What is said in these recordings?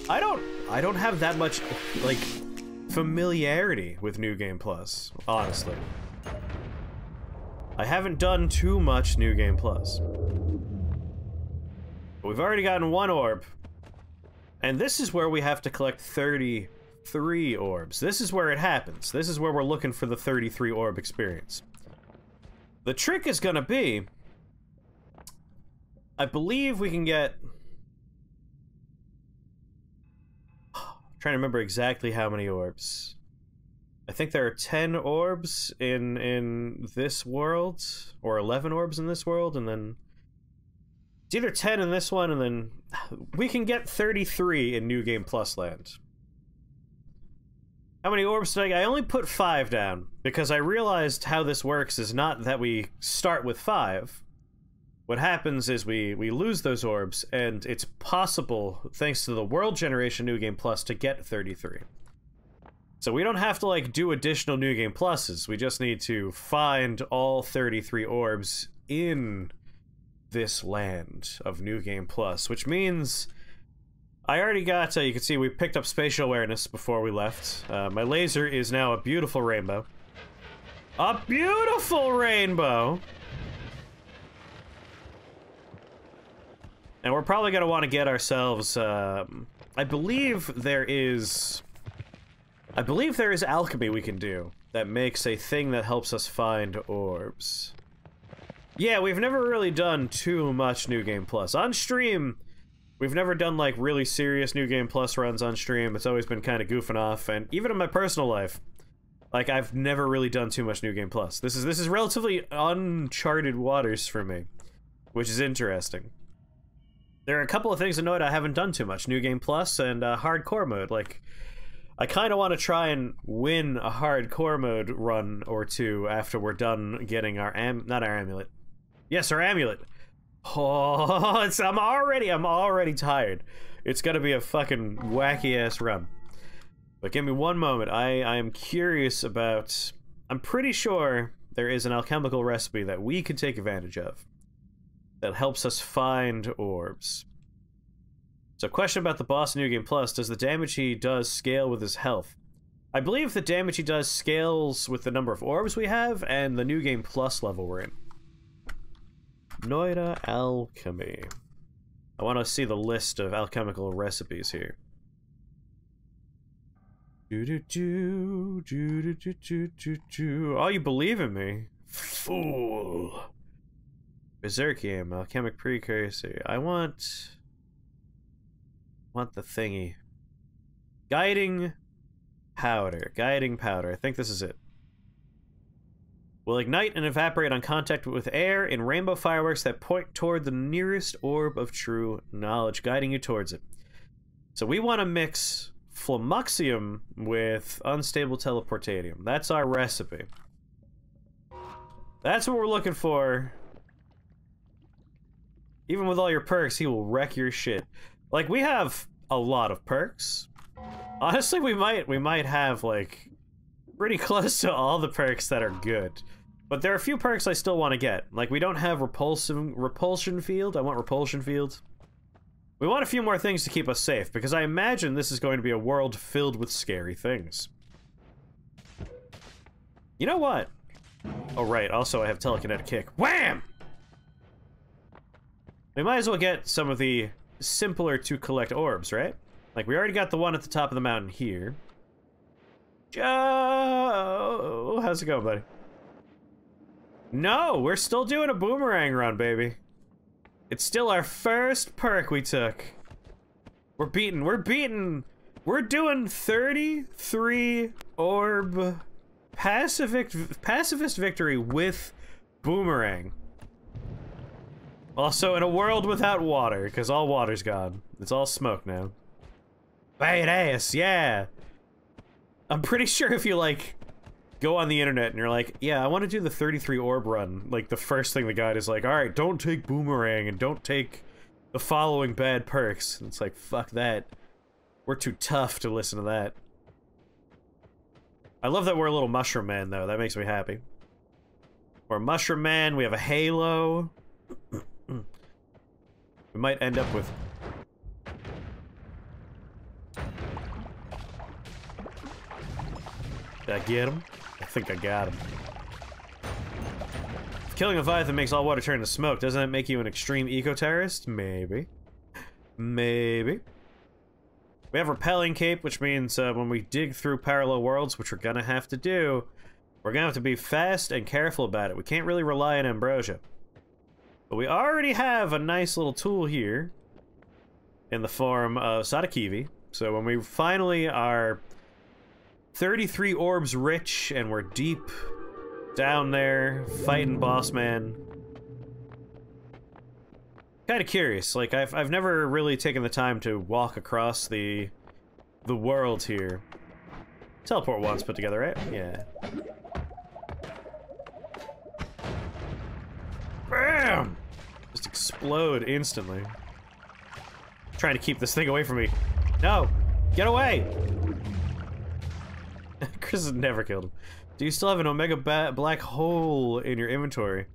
I don't have that much, like, familiarity with New Game Plus, honestly. I haven't done too much New Game Plus. But we've already gotten 1 orb. And this is where we have to collect 33 orbs. This is where it happens. This is where we're looking for the 33 orb experience. The trick is gonna be... I believe we can get... trying to remember exactly how many orbs. I think there are 10 orbs in this world, or 11 orbs in this world, and then it's either 10 in this one, and then we can get 33 in New Game Plus land. How many orbs did I get? I only put 5 down, because I realized how this works is not that we start with 5. What happens is we lose those orbs, and it's possible, thanks to the World Generation New Game Plus, to get 33. So we don't have to, like, do additional New Game Pluses. We just need to find all 33 orbs in this land of New Game Plus, which means I already got, you can see we picked up spatial awareness before we left. My laser is now a beautiful rainbow. A beautiful rainbow! And we're probably going to want to get ourselves, I believe there is alchemy we can do that makes a thing that helps us find orbs. Yeah, we've never really done too much New Game Plus. On stream, we've never done, like, really serious New Game Plus runs on stream. It's always been kind of goofing off, and even in my personal life, like, I've never really done too much New Game Plus. This is relatively uncharted waters for me, which is interesting. There are a couple of things in Noita I haven't done too much. New Game Plus and hardcore mode. Like, I kind of want to try and win a hardcore mode run or two after we're done getting our not our amulet. Yes, our amulet. Oh, I'm already tired. It's gonna be a fucking wacky ass run. But give me one moment. I am curious about. I'm pretty sure there is an alchemical recipe that we could take advantage of that helps us find orbs. So, question about the boss in New Game Plus: does the damage he does scale with his health? I believe the damage he does scales with the number of orbs we have and the New Game Plus level we're in. Noita alchemy. I want to see the list of alchemical recipes here. Oh, you believe in me? Fool. Berserkium, alchemic precursor. I want the thingy. Guiding powder. Guiding powder. I think this is it. Will ignite and evaporate on contact with air in rainbow fireworks that point toward the nearest orb of true knowledge, guiding you towards it. So we want to mix Flamuxium with unstable teleportatium. That's our recipe. That's what we're looking for. Even with all your perks, he will wreck your shit. Like, we have a lot of perks. Honestly, we might have, like, pretty close to all the perks that are good. But there are a few perks I still want to get. Like, we don't have repulsion field. I want repulsion field. We want a few more things to keep us safe, because I imagine this is going to be a world filled with scary things. You know what? Oh, right. Also, I have telekinetic kick. Wham! We might as well get some of the simpler to collect orbs, right? Like, we already got the one at the top of the mountain here. Joe! How's it going, buddy? No, we're still doing a boomerang run, baby. It's still our first perk we took. We're doing 33 orb pacifist victory with boomerang. Also, in a world without water, because all water's gone. It's all smoke now. Badass, yeah! I'm pretty sure if you, like, go on the internet and you're like, yeah, I want to do the 33 orb run, like, the first thing the guide is like, alright, don't take boomerang and don't take the following bad perks. And it's like, fuck that. We're too tough to listen to that. I love that we're a little mushroom man, though. That makes me happy. We're a mushroom man, we have a halo. We might end up with... Did I get him? I think I got him. If killing a Leviathan makes all water turn to smoke, doesn't that make you an extreme eco-terrorist? Maybe. Maybe. We have Repelling Cape, which means when we dig through parallel worlds, which we're gonna have to do, we're gonna have to be fast and careful about it. We can't really rely on Ambrosia. But we already have a nice little tool here in the form of Kevid. So when we finally are 33 orbs rich and we're deep down there fighting boss man. Kind of curious, like I've never really taken the time to walk across the world here. Teleport once put together, right? Yeah. Bam! Just explode instantly. Trying to keep this thing away from me. No! Get away! Chris has never killed him. Do you still have an Omega black hole in your inventory?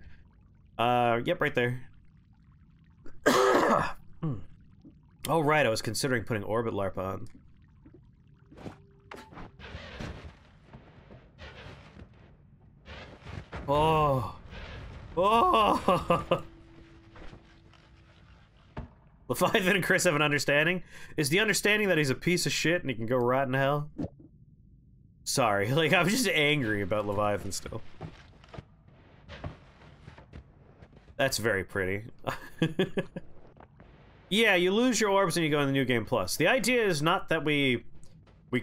Yep, right there. Oh, right, I was considering putting Orbit LARP on. Oh. Oh! Leviathan and Chris have an understanding? Is the understanding that he's a piece of shit and he can go rot in hell? Sorry, like, I'm just angry about Leviathan still. That's very pretty. Yeah, you lose your orbs when you go in the New Game Plus. The idea is not that we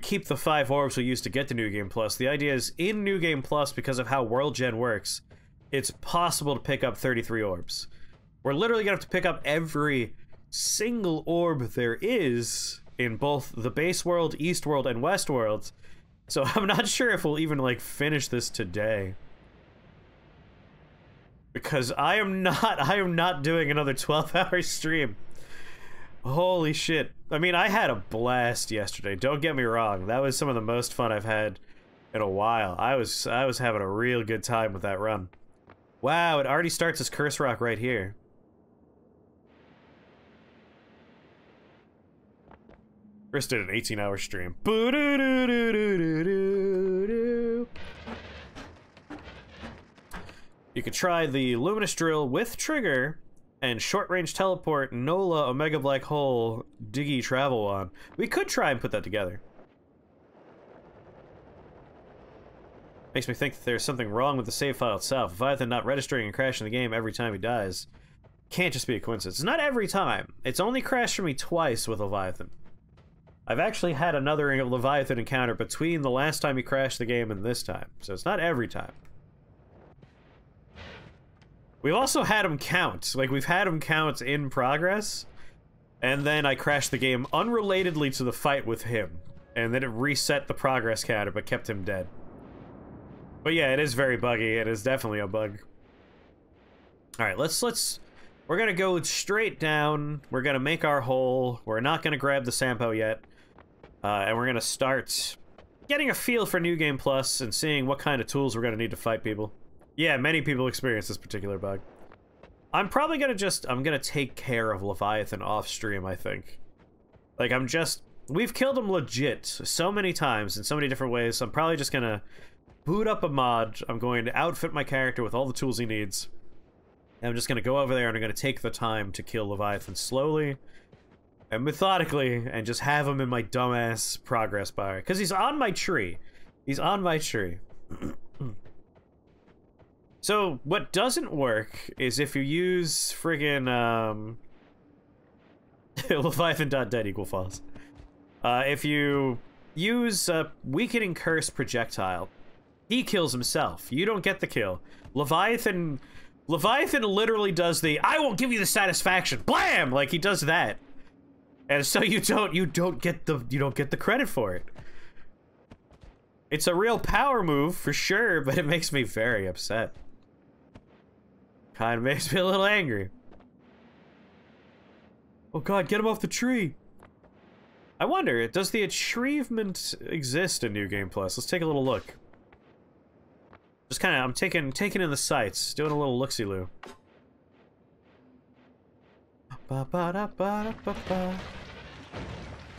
keep the 5 orbs we used to get to New Game Plus. The idea is, in New Game Plus, because of how World Gen works, it's possible to pick up 33 orbs. We're literally gonna have to pick up every single orb there is in both the base world, East World, and West World. So I'm not sure if we'll even, like, finish this today. Because I am not doing another 12-hour stream. Holy shit. I mean, I had a blast yesterday, don't get me wrong. That was some of the most fun I've had in a while. I was having a real good time with that run. Wow, it already starts as Curse Rock right here. Chris did an 18-hour stream. You could try the Luminous Drill with Trigger and Short-Range Teleport NOLA Omega Black Hole Diggy Travel Wand. We could try and put that together. Makes me think that there's something wrong with the save file itself. Leviathan not registering and crashing the game every time he dies. Can't just be a coincidence. It's not every time. It's only crashed for me twice with Leviathan. I've actually had another Leviathan encounter between the last time he crashed the game and this time. So it's not every time. We've also had him count. Like, we've had him count in progress, and then I crashed the game unrelatedly to the fight with him. And then it reset the progress counter, but kept him dead. But yeah, it is very buggy. It is definitely a bug. Alright, we're gonna go straight down. We're gonna make our hole. We're not gonna grab the Sampo yet. And we're gonna start getting a feel for New Game Plus and seeing what kind of tools we're gonna need to fight people. Yeah, many people experience this particular bug. I'm probably gonna I'm gonna take care of Leviathan off stream, I think. Like, we've killed him legit so many times in so many different ways, so I'm probably just gonna boot up a mod. I'm going to outfit my character with all the tools he needs. And I'm just gonna go over there and I'm gonna take the time to kill Leviathan slowly and methodically and just have him in my dumbass progress bar. Because he's on my tree. He's on my tree. So, what doesn't work is if you use friggin' Leviathan.dead equal false. If you use a Weakening Curse projectile, he kills himself. You don't get the kill. Leviathan literally does the I won't give you the satisfaction. Blam! Like, he does that. And so you don't get the credit for it. It's a real power move for sure, but it makes me very upset. Kind of makes me a little angry. Oh god, get him off the tree! I wonder, does the achievement exist in New Game Plus? Let's take a little look. Just kind of, I'm taking in the sights, doing a little look-see-loo.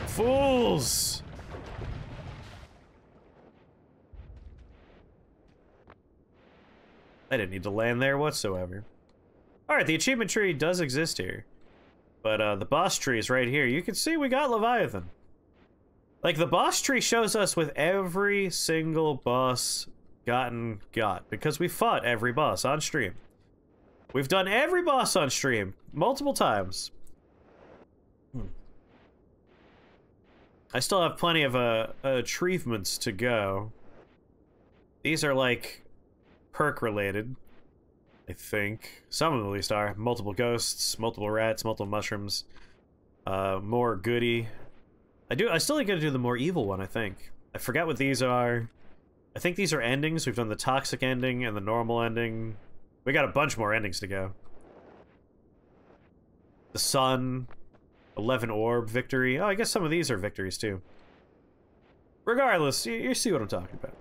Fools! I didn't need to land there whatsoever. Alright, the achievement tree does exist here. But the boss tree is right here. You can see we got Leviathan. Like, the boss tree shows us with every single boss got, because we fought every boss on stream. We've done every boss on stream multiple times. I still have plenty of achievements to go. These are like perk related, I think. Some of them at least are. Multiple ghosts, multiple rats, multiple mushrooms, more goody. I still gotta do the more evil one, I think. I forgot what these are. I think these are endings. We've done the toxic ending and the normal ending. We got a bunch more endings to go. The sun, 11 orb victory. Oh, I guess some of these are victories too. Regardless, you see what I'm talking about.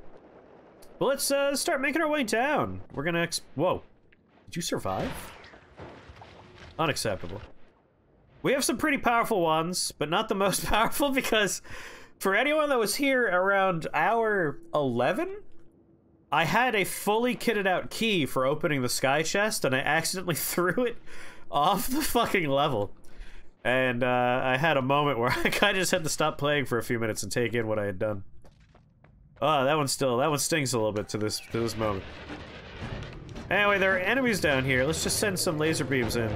But let's start making our way down. We're gonna whoa. Did you survive? Unacceptable. We have some pretty powerful ones, but not the most powerful, because for anyone that was here around hour 11, I had a fully kitted out key for opening the sky chest, and I accidentally threw it off the fucking level. And I had a moment where I kind of just had to stop playing for a few minutes and take in what I had done. Oh, that one stings a little bit to this moment. Anyway, there are enemies down here. Let's just send some laser beams in.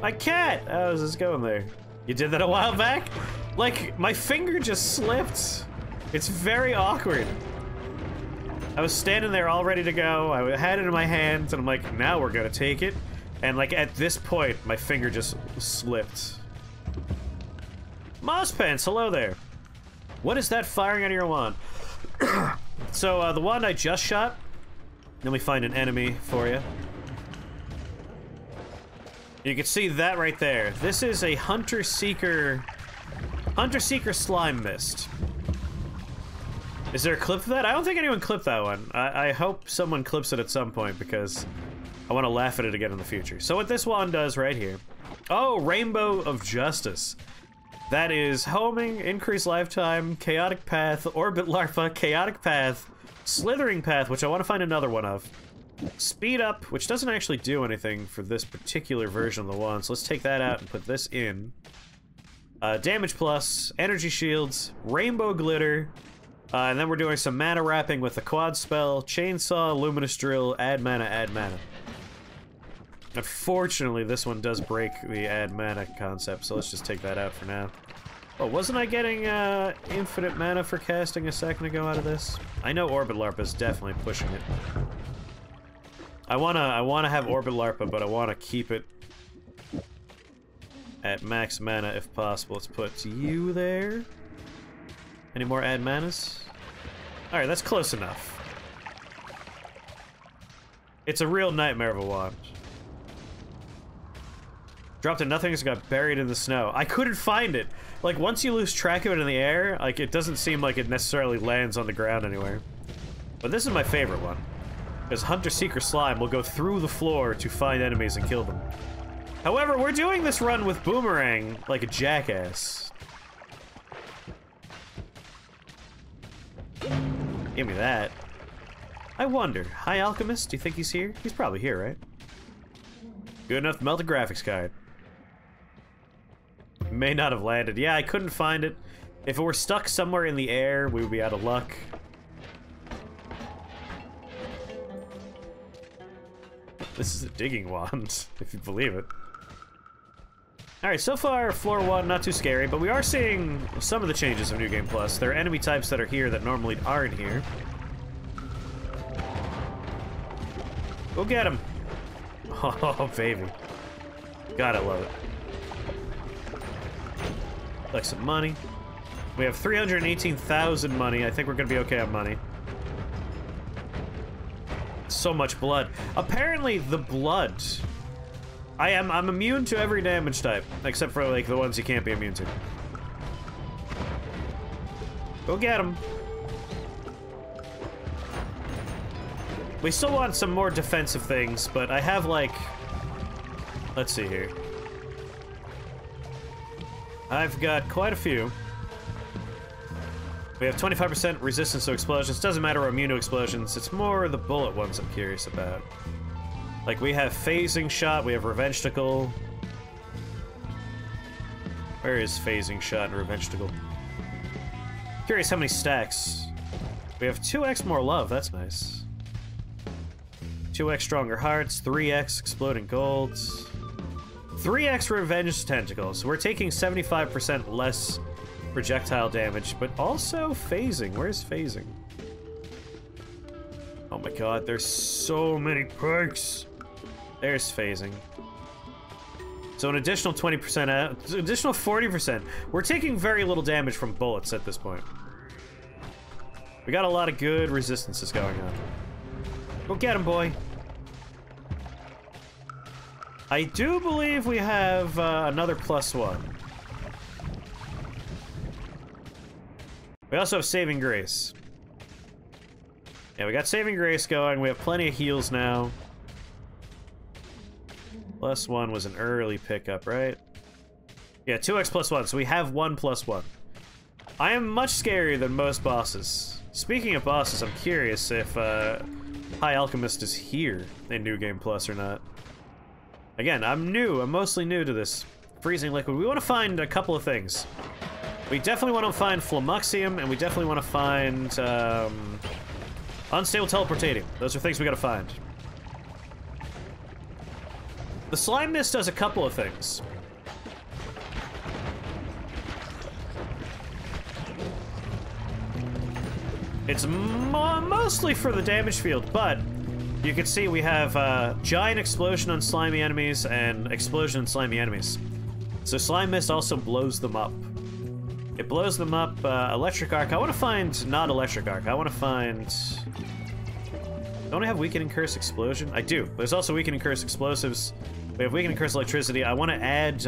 My cat! How's this going there? You did that a while back? Like, my finger just slipped. It's very awkward. I was standing there all ready to go. I had it in my hands, and I'm like, now we're gonna take it. And like, at this point, my finger just slipped. Moss Pants, hello there. What is that firing out of your wand? So, the wand I just shot. Let me find an enemy for you. You can see that right there. This is a Hunter-Seeker Slime Mist. Is there a clip of that? I don't think anyone clipped that one. I hope someone clips it at some point, because I want to laugh at it again in the future. So what this wand does right here... Oh, Rainbow of Justice. That is homing, increased lifetime, chaotic path, orbit larva, chaotic path, slithering path, which I want to find another one of. Speed up, which doesn't actually do anything for this particular version of the wand, so let's take that out and put this in. Damage plus, energy shields, rainbow glitter, and then we're doing some mana wrapping with the quad spell, chainsaw, luminous drill, add mana, add mana. Unfortunately, this one does break the add mana concept, so let's just take that out for now. Oh, wasn't I getting infinite mana for casting a second ago out of this? I know Orbit Larpa is definitely pushing it. I wanna have Orbit Larpa, but I wanna keep it at max mana if possible. Let's put you there. Any more add manas? Alright, that's close enough. It's a real nightmare of a wand. Dropped to nothing, it's got buried in the snow. I couldn't find it. Like, once you lose track of it in the air, like, it doesn't seem like it necessarily lands on the ground anywhere. But this is my favorite one. Because Hunter-Seeker Slime will go through the floor to find enemies and kill them. However, we're doing this run with Boomerang like a jackass. Give me that. I wonder, Hi Alchemist, do you think he's here? He's probably here, right? Good enough to melt a graphics card. May not have landed. Yeah, I couldn't find it. If it were stuck somewhere in the air, we would be out of luck. This is a digging wand, if you believe it. Alright, so far, floor 1, not too scary, but we are seeing some of the changes of New Game Plus. There are enemy types that are here that normally aren't here. Go get him! Oh, baby. Gotta love it. Like some money. We have 318,000 money. I think we're gonna be okay on money. So much blood. Apparently, the blood... I'm immune to every damage type, except for, like, the ones you can't be immune to. Go get him. We still want some more defensive things, but I have, like... Let's see here. I've got quite a few. We have 25% resistance to explosions. Doesn't matter we're immune to explosions. It's more the bullet ones I'm curious about. Like, we have phasing shot, we have revenge-tickle. Where is phasing shot and revenge-tickle? Curious how many stacks. We have 2x more love, that's nice. 2x stronger hearts, 3x exploding golds. 3x revenge tentacles. We're taking 75% less projectile damage, but also phasing. Where's phasing? Oh my god, there's so many perks. There's phasing. So an additional 20% out, additional 40%. We're taking very little damage from bullets at this point. We got a lot of good resistances going on. Go get him, boy. I do believe we have another +1. We also have Saving Grace. Yeah, we got Saving Grace going. We have plenty of heals now. +1 was an early pickup, right? Yeah, 2x +1, so we have 1 +1. I am much scarier than most bosses. Speaking of bosses, I'm curious if High Alchemist is here in New Game Plus or not. Again, I'm mostly new to this freezing liquid. We want to find a couple of things. We definitely want to find Flamuxium, and we definitely want to find Unstable Teleportating. Those are things we gotta find. The Slime Mist does a couple of things. It's mostly for the damage field, but you can see we have Giant Explosion on slimy enemies and Explosion on slimy enemies. So Slime Mist also blows them up. It blows them up. Electric Arc. I want to find not Electric Arc. I want to find... Don't I have Weakening Curse Explosion? I do. There's also Weakening Curse Explosives. We have Weakening Curse Electricity. I want to add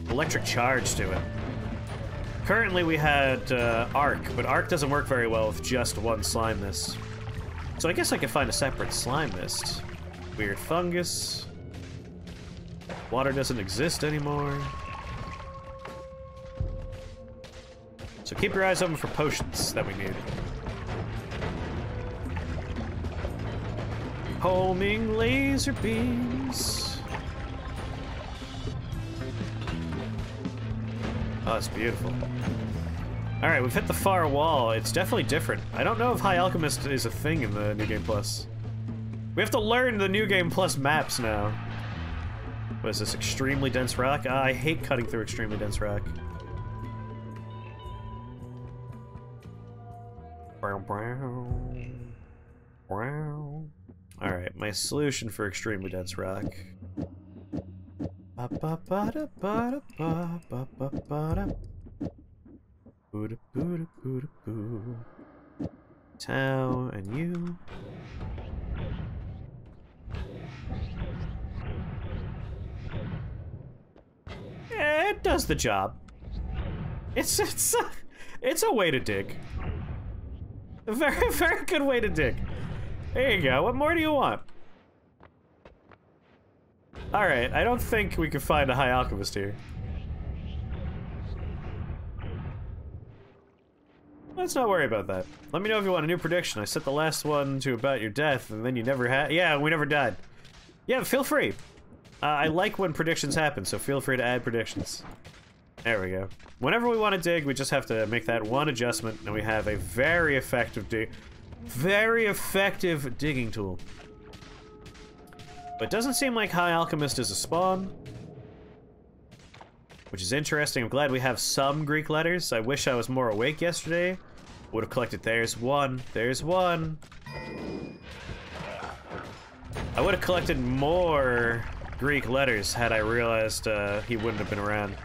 Electric Charge to it. Currently we had Arc, but Arc doesn't work very well with just one Slime Mist. So I guess I could find a separate Slime Mist. Weird Fungus. Water doesn't exist anymore. So keep your eyes open for potions that we need. Homing laser beams. Oh, it's beautiful. Alright, we've hit the far wall. It's definitely different. I don't know if High Alchemist is a thing in the New Game Plus. We have to learn the New Game Plus maps now. What is this, extremely dense rock? I hate cutting through extremely dense rock. Alright, my solution for extremely dense rock. Tau and you. Yeah, it does the job. It's a way to dig. A very, very good way to dig. There you go. What more do you want? Alright, I don't think we can find a High Alchemist here. Let's not worry about that. Let me know if you want a new prediction. I set the last one to about your death, and then you never had. Yeah, we never died. Yeah, feel free. I like when predictions happen, so feel free to add predictions. There we go. Whenever we want to dig, we just have to make that one adjustment, and we have a very effective digging tool. But it doesn't seem like High Alchemist is a spawn, which is interesting. I'm glad we have some Greek letters. I wish I was more awake yesterday. Would have collected. There's one. There's one. I would have collected more Greek letters had I realized he wouldn't have been around.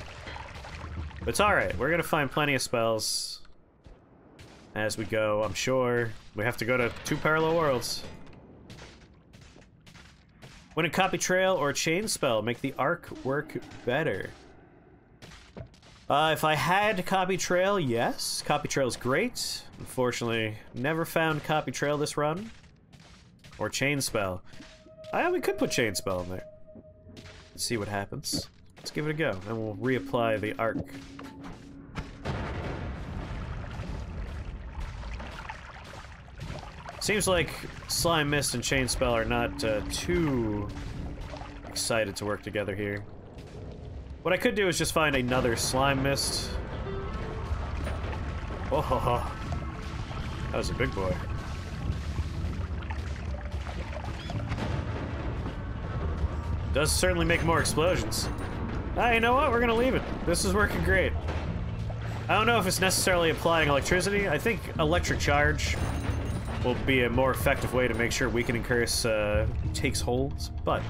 But it's alright. We're gonna find plenty of spells as we go, I'm sure. We have to go to 2 parallel worlds. When a copy trail or chain spell make the arc work better? If I had copy trail, yes. Copy trail is great. Unfortunately, never found copy trail this run. Or chain spell. We could put chain spell in there. Let's see what happens. Let's give it a go, and we'll reapply the arc. Seems like Slime Mist and Chain Spell are not too excited to work together here. What I could do is just find another Slime Mist. Oh, ho, ho. That was a big boy. Does certainly make more explosions. Ah, you know what? We're gonna leave it. This is working great. I don't know if it's necessarily applying electricity. I think electric charge will be a more effective way to make sure Weakening Curse takes holds, but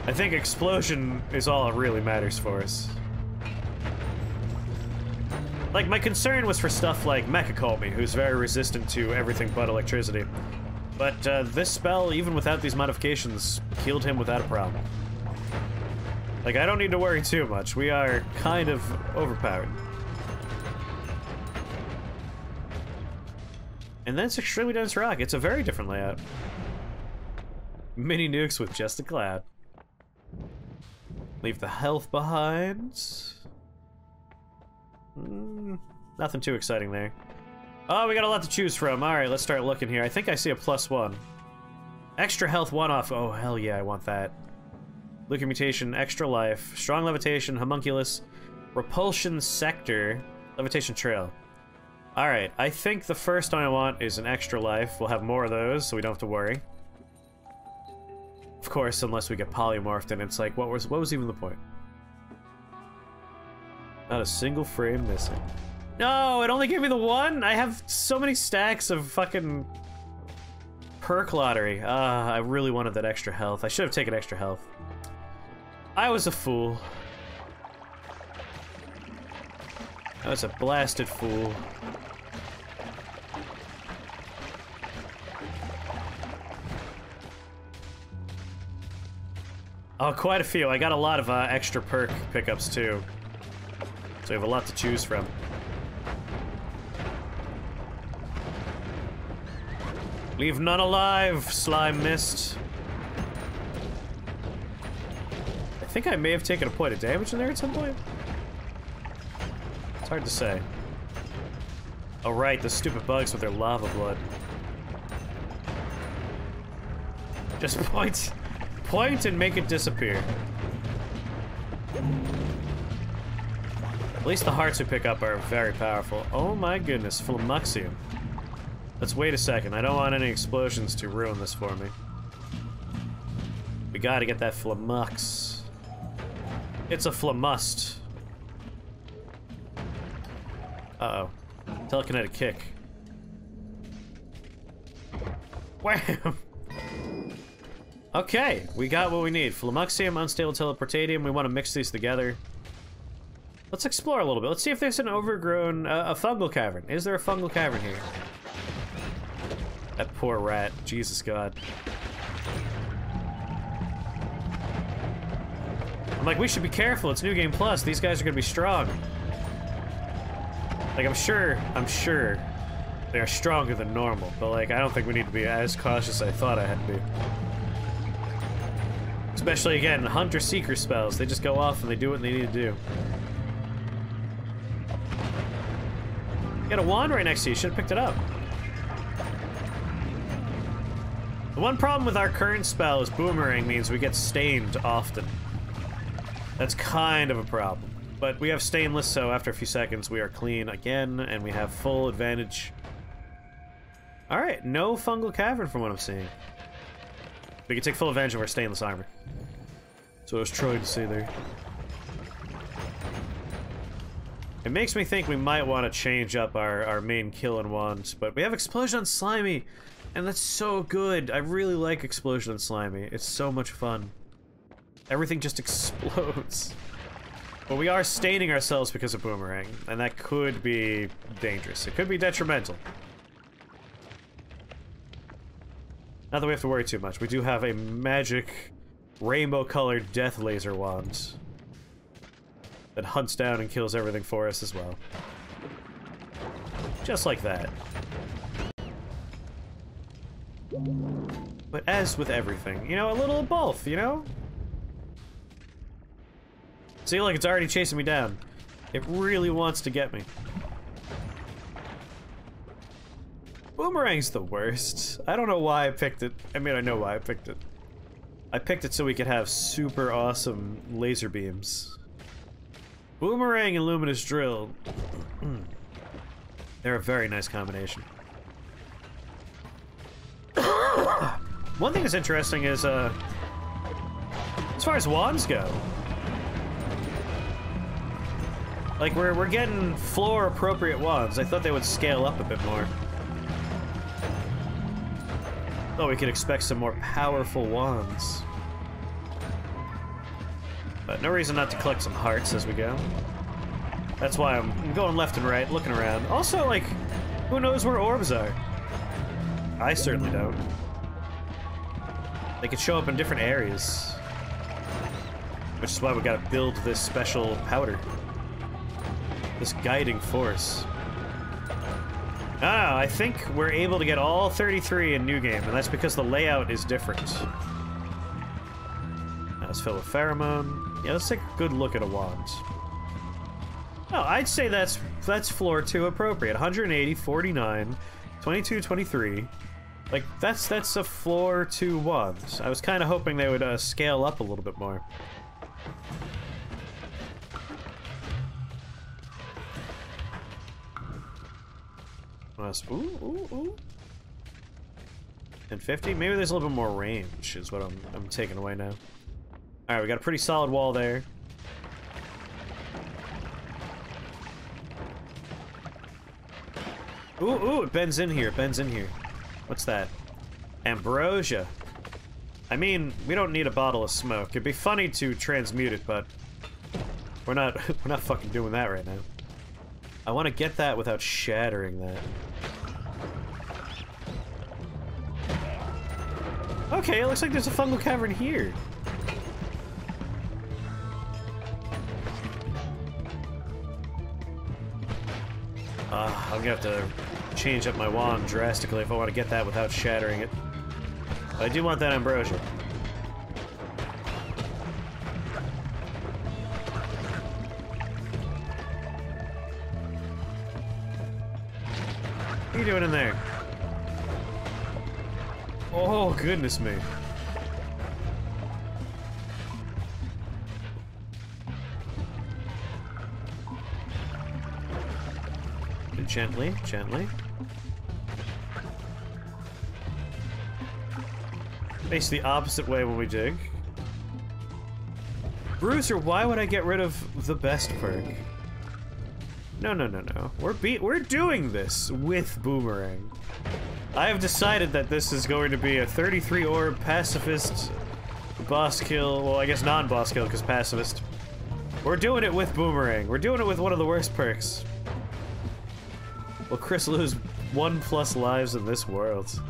I think explosion is all that really matters for us. Like, my concern was for stuff like Mechacolmy, who's very resistant to everything but electricity. But this spell, even without these modifications, killed him without a problem. Like, I don't need to worry too much. We are kind of overpowered. And then it's Extremely Dense Rock. It's a very different layout. Mini nukes with just a cloud. Leave the health behind. Nothing too exciting there. Oh, we got a lot to choose from. Alright, let's start looking here. I think I see a +1. Extra health, 1-off. Oh, hell yeah, I want that. Lucan Mutation, Extra Life, Strong Levitation, Homunculus, Repulsion Sector, Levitation Trail. Alright, I think the first one I want is an Extra Life. We'll have more of those, so we don't have to worry. Of course, unless we get polymorphed, and it's like, what was even the point? Not a single frame missing. No, it only gave me the one? I have so many stacks of fucking perk lottery. I really wanted that extra health. I should have taken extra health. I was a fool. I was a blasted fool. Oh, quite a few. I got a lot of extra perk pickups too. So we have a lot to choose from. Leave none alive, Slime Mist. I think I may have taken a point of damage in there at some point. It's hard to say. Oh right, the stupid bugs with their lava blood. Just point and make it disappear. At least the hearts we pick up are very powerful. Oh my goodness, Flamuxium. Let's wait a second. I don't want any explosions to ruin this for me. We gotta get that Flamux. It's a Flamust. Uh-oh. Telekinetic kick. Wham! Okay, we got what we need. Flamuxium, Unstable Teleportatium. We want to mix these together. Let's explore a little bit. Let's see if there's an overgrown, a fungal cavern. Is there a fungal cavern here? That poor rat. Jesus God. I'm like, we should be careful. It's New Game Plus. These guys are gonna be strong. Like, I'm sure they're stronger than normal, but like, I don't think we need to be as cautious as I thought I had to be. Especially, again, Hunter-Seeker spells. They just go off and they do what they need to do. You got a wand right next to you. You should have picked it up. The one problem with our current spell is Boomerang means we get stained often. That's kind of a problem. But we have Stainless, so after a few seconds we are clean again, and we have full advantage. Alright, no fungal cavern from what I'm seeing. We can take full advantage of our stainless armor. That's what I was trying to say there. It makes me think we might want to change up our main kill and wand, but we have Explosion on Slimy, and that's so good. I really like Explosion on Slimy. It's so much fun. Everything just explodes. But we are staining ourselves because of Boomerang, and that could be dangerous. It could be detrimental. Not that we have to worry too much. We do have a magic rainbow-colored death laser wand that hunts down and kills everything for us as well. Just like that. But as with everything, you know, a little of both, you know? See, look, it's already chasing me down. It really wants to get me. Ooh, Boomerang's the worst. I don't know why I picked it. I mean, I know why I picked it. I picked it so we could have super awesome laser beams. Boomerang and luminous drill. They're a very nice combination. One thing that's interesting is, as far as wands go, like, we're getting floor-appropriate wands. I thought they would scale up a bit more. Oh, we could expect some more powerful wands. But no reason not to collect some hearts as we go. That's why I'm going left and right, looking around. Also, like, who knows where orbs are? I certainly don't. They could show up in different areas. Which is why we gotta build this special powder. This guiding force. Ah, I think we're able to get all 33 in New Game, and that's because the layout is different. Now let's fill with pheromone. Yeah, let's take a good look at a wand. Oh, I'd say that's floor 2 appropriate. 180, 49, 22, 23. Like, that's a floor 2 wand. I was kind of hoping they would scale up a little bit more. Ooh. And 50? Maybe there's a little bit more range, is what I'm taking away now. Alright, we got a pretty solid wall there. Ooh, it bends in here, What's that? Ambrosia. I mean, we don't need a bottle of smoke. It'd be funny to transmute it, but we're not fucking doing that right now. I want to get that without shattering that. Okay, it looks like there's a fungal cavern here. I'm gonna have to change up my wand drastically if I want to get that without shattering it. But I do want that ambrosia. What are you doing in there? Oh, goodness me. Gently, gently. Face the opposite way when we dig. Bruiser, why would I get rid of the best perk? No. We're doing this with Boomerang. I have decided that this is going to be a 33 orb pacifist boss kill. Well, I guess non-boss kill because pacifist. We're doing it with Boomerang. We're doing it with one of the worst perks. Will Chris lose 1+ lives in this world?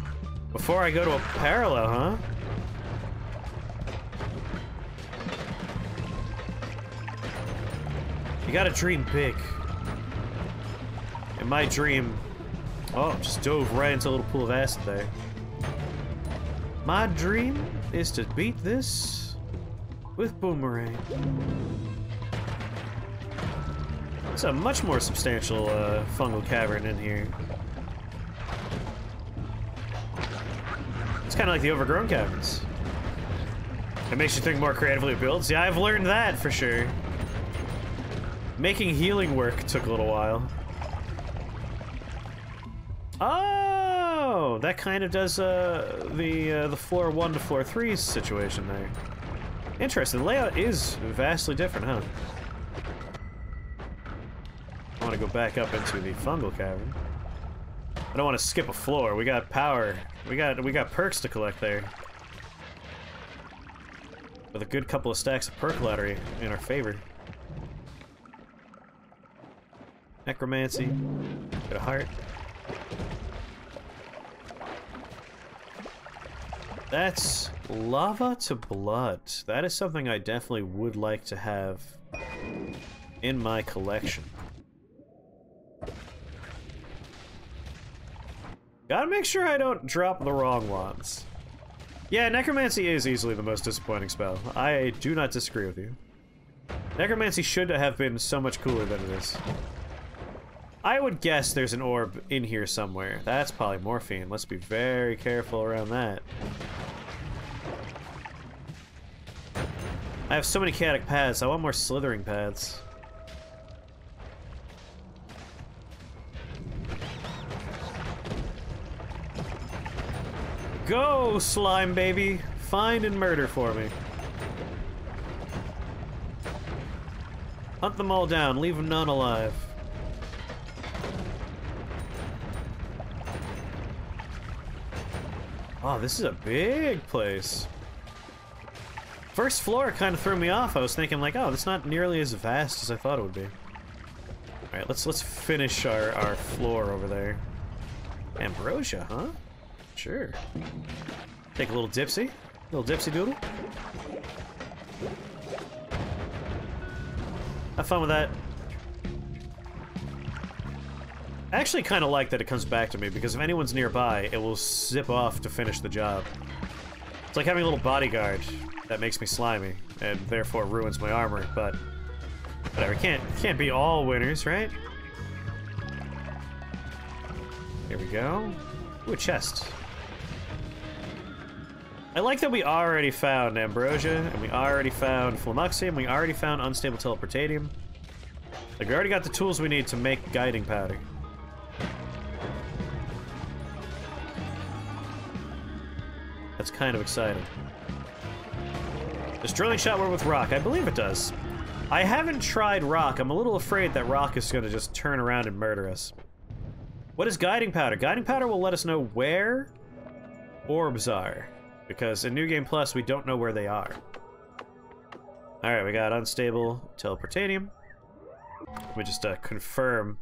Before I go to a parallel, huh? You gotta dream big. In my dream... Oh, just dove right into a little pool of acid there. My dream is to beat this with Boomerang. It's a much more substantial fungal cavern in here. It's kind of like the overgrown caverns. It makes you think more creatively of builds. Yeah, I've learned that for sure. Making healing work took a little while. Oh, that kind of does the floor 1 to floor 3 situation there. Interesting. The layout is vastly different, huh? I want to go back up into the fungal cavern. I don't want to skip a floor. We got power. We got perks to collect there. With a good couple of stacks of perk lottery in our favor. Necromancy. Get a heart. That's lava to blood. That is something I definitely would like to have in my collection. Gotta make sure I don't drop the wrong ones. Yeah, Necromancy is easily the most disappointing spell. I do not disagree with you. Necromancy should have been so much cooler than it is. I would guess there's an orb in here somewhere. That's polymorphine. Let's be very careful around that. I have so many chaotic paths. I want more slithering paths. Go, slime baby! Find and murder for me. Hunt them all down. Leave none alive. Oh, this is a big place. First floor kind of threw me off. I was thinking like, oh, it's not nearly as vast as I thought it would be. All right, let's finish our floor over there. Ambrosia, huh? Sure. Take a little dipsy doodle. Have fun with that. I actually kind of like that it comes back to me, because if anyone's nearby, it will zip off to finish the job. It's like having a little bodyguard that makes me slimy, and therefore ruins my armor, but whatever, can't be all winners, right? Here we go. Ooh, a chest. I like that we already found Ambrosia, and we already found Flamuxium, we already found Unstable Teleportatium. Like, we already got the tools we need to make guiding powder. That's kind of exciting. Does drilling shot work with rock? I believe it does. I haven't tried rock. I'm a little afraid that rock is going to just turn around and murder us. What is guiding powder? Guiding powder will let us know where orbs are, because in New Game Plus, we don't know where they are. Alright, we got Unstable Teleportatium. Let me just confirm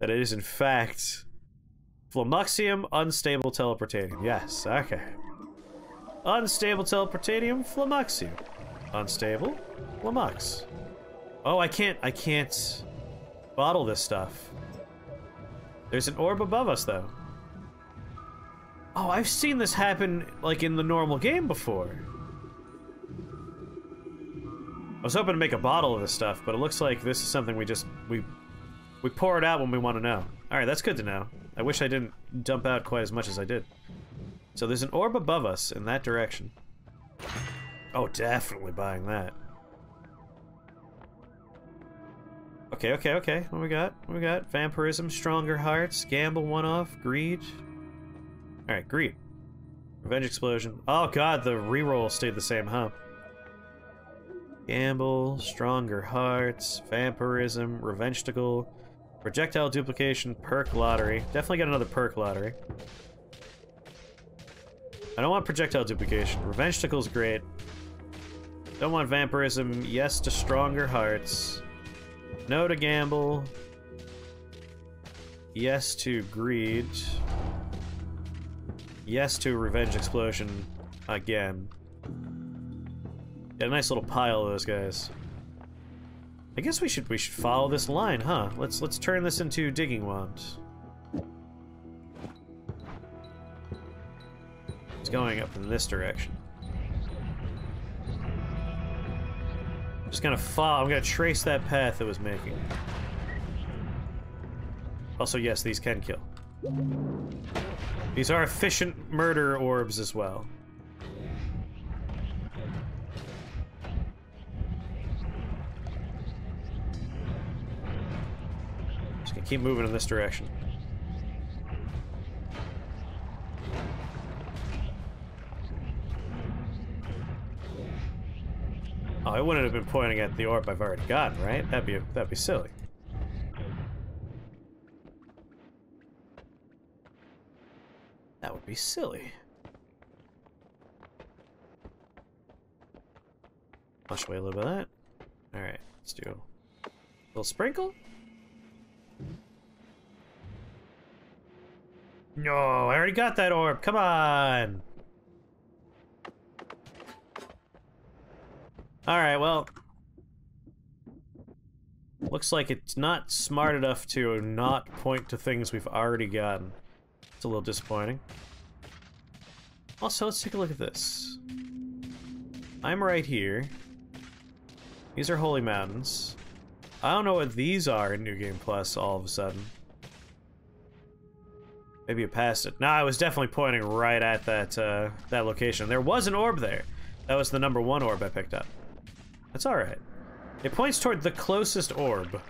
that it is, in fact, Flamuxium Unstable Teleportatium. Yes, okay. Unstable Teleportatium, Flamuxium. Unstable, Flamux. Oh, I can't bottle this stuff. There's an orb above us, though. Oh, I've seen this happen, like, in the normal game before. I was hoping to make a bottle of this stuff, but it looks like this is something we pour it out when we want to know. Alright, that's good to know. I wish I didn't dump out quite as much as I did. So there's an orb above us in that direction. Oh, definitely buying that. Okay. What we got? What we got? Vampirism, Stronger Hearts, Gamble, One-Off, Greed. Alright, Greed. Revenge Explosion. Oh god, the reroll stayed the same, huh? Gamble, Stronger Hearts, Vampirism, Revengeticle, Projectile Duplication, Perk Lottery. Definitely get another Perk Lottery. I don't want Projectile Duplication. Revengeticle's great. Don't want Vampirism. Yes to Stronger Hearts. No to Gamble. Yes to Greed. Yes to Revenge Explosion again. Got a nice little pile of those guys. I guess we should follow this line, huh? Let's turn this into Digging Wand. It's going up in this direction. Just gonna follow. I'm gonna trace that path it was making. Also, yes, these can kill. These are efficient murder orbs as well. Just gonna keep moving in this direction. Oh, I wouldn't have been pointing at the orb I've already gotten, right? That'd be silly. That would be silly. Wash away a little bit of that. Alright, let's do a little sprinkle. No, I already got that orb. Come on. Alright, well, looks like it's not smart enough to not point to things we've already gotten. It's a little disappointing. Also, let's take a look at this. I'm right here. These are Holy Mountains. I don't know what these are in New Game Plus all of a sudden. Maybe you passed it. No, I was definitely pointing right at that, that location. There was an orb there. That was the #1 orb I picked up. That's alright. It points toward the closest orb.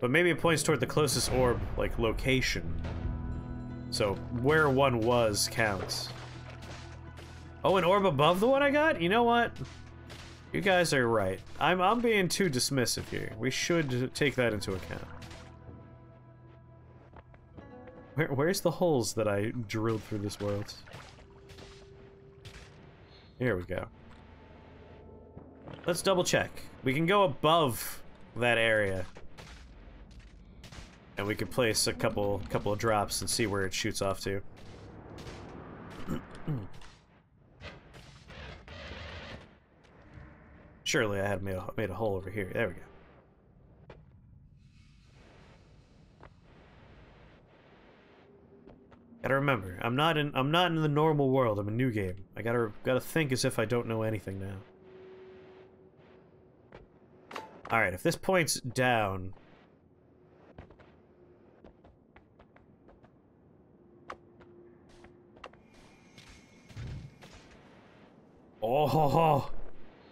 But maybe it points toward the closest orb, like, location. So, where one was counts. Oh, an orb above the one I got? You know what? You guys are right. I'm being too dismissive here. We should take that into account. Where's the holes that I drilled through this world? Here we go. Let's double check. We can go above that area. And we could place a couple of drops and see where it shoots off to. Surely I had made a hole over here. There we go. Gotta remember, I'm not in the normal world. I'm a new game. I gotta think as if I don't know anything now. All right, if this points down. Oh,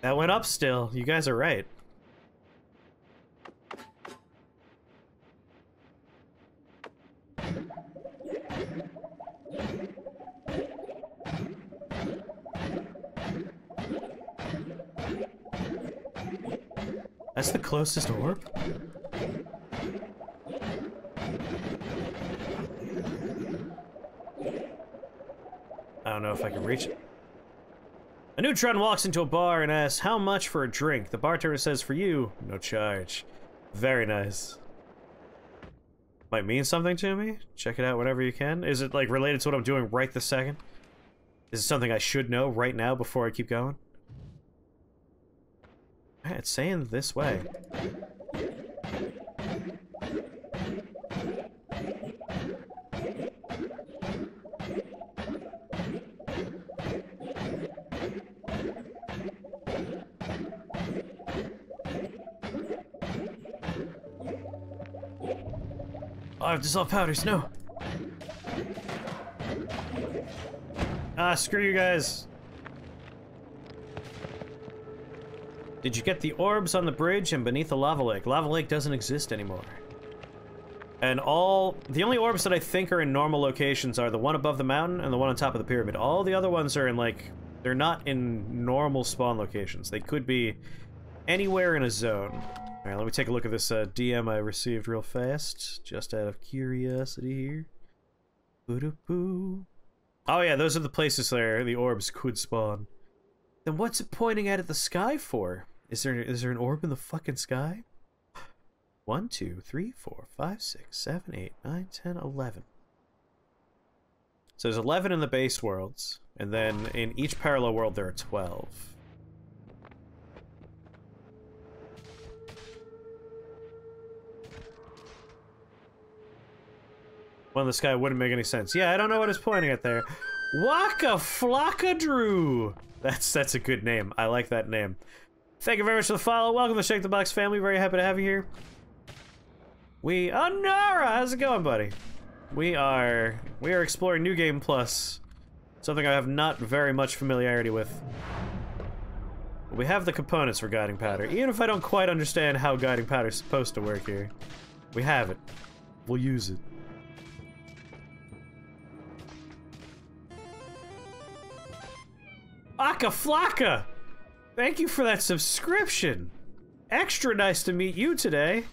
that went up still. You guys are right. That's the closest orb? I don't know if I can reach it. A neutron walks into a bar and asks, "How much for a drink?" The bartender says, "For you, no charge." Very nice. Might mean something to me? Check it out whenever you can. Is it, like, related to what I'm doing right this second? Is it something I should know right now before I keep going? Man, it's saying this way. Oh, I have dissolved powders, no! Ah, screw you guys! Did you get the orbs on the bridge and beneath the lava lake? Lava lake doesn't exist anymore. And the only orbs that I think are in normal locations are the one above the mountain and the one on top of the pyramid. All the other ones are in, like, they're not in normal spawn locations. They could be anywhere in a zone. Alright, let me take a look at this DM I received real fast, just out of curiosity here. Boo-doo-boo. Oh yeah, those are the places there the orbs could spawn. Then what's it pointing at the sky for? Is there an orb in the fucking sky? 1, 2, 3, 4, 5, 6, 7, 8, 9, 10, 11. So there's 11 in the base worlds, and then in each parallel world there are 12. One in the sky wouldn't make any sense. Yeah, I don't know what it's pointing at there. Waka Flocka Drew! That's a good name. I like that name. Thank you very much for the follow. Welcome to Shake the Box family. Very happy to have you here. Oh, Nara! How's it going, buddy? We are exploring New Game Plus. Something I have not very much familiarity with. We have the components for guiding powder. Even if I don't quite understand how guiding powder is supposed to work here. We have it. We'll use it. Aka Flocka! Thank you for that subscription! Extra nice to meet you today!